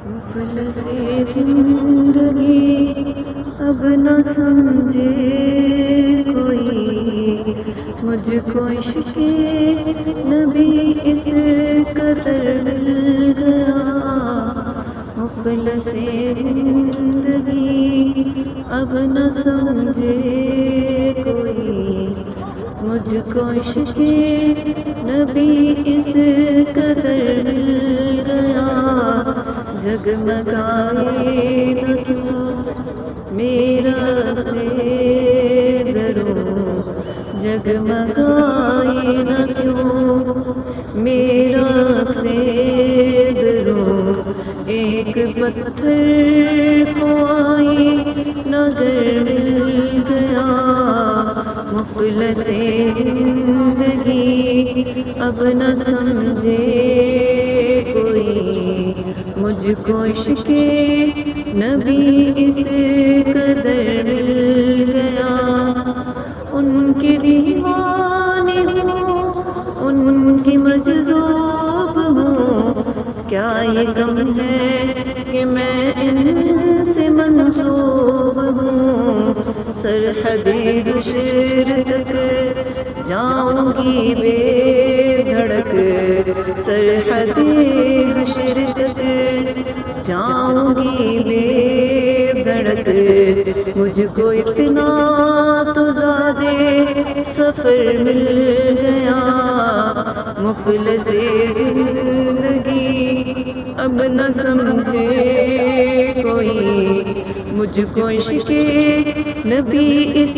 مفلس زندگی اب نہ سمجھے کوئی، مجھ کو عشق نبی اس قدر مل گیا۔ مفلس زندگی اب نہ سمجھے کوئی، مجھ کو عشق نبی اس قدر مل گیا۔ جگمگائے نہ کیوں میرا سے درو، جگمگائے نہ کیوں میرا سے درو، ایک پتھر کو آئی نگر مل گیا۔ مفلس زندگی اب نہ سمجھے کوئی، مجھ کو عشق نبی اس قدر مل گیا۔ ان کے دیوانے ہوں، ان کی مجذوب ہوں، کیا یہ غم ہے کہ میں ان سے منسوب ہوں۔ سرحد حشر تک جاؤں گی بے دھڑک، سرحد حشر تک جاؤں گی بے دھڑک۔ مجھ کو اتنا تو زیادہ سفر مل گیا۔ مفلس زندگی اب نہ سمجھے کوئی، مجھ کو عشق نبی اس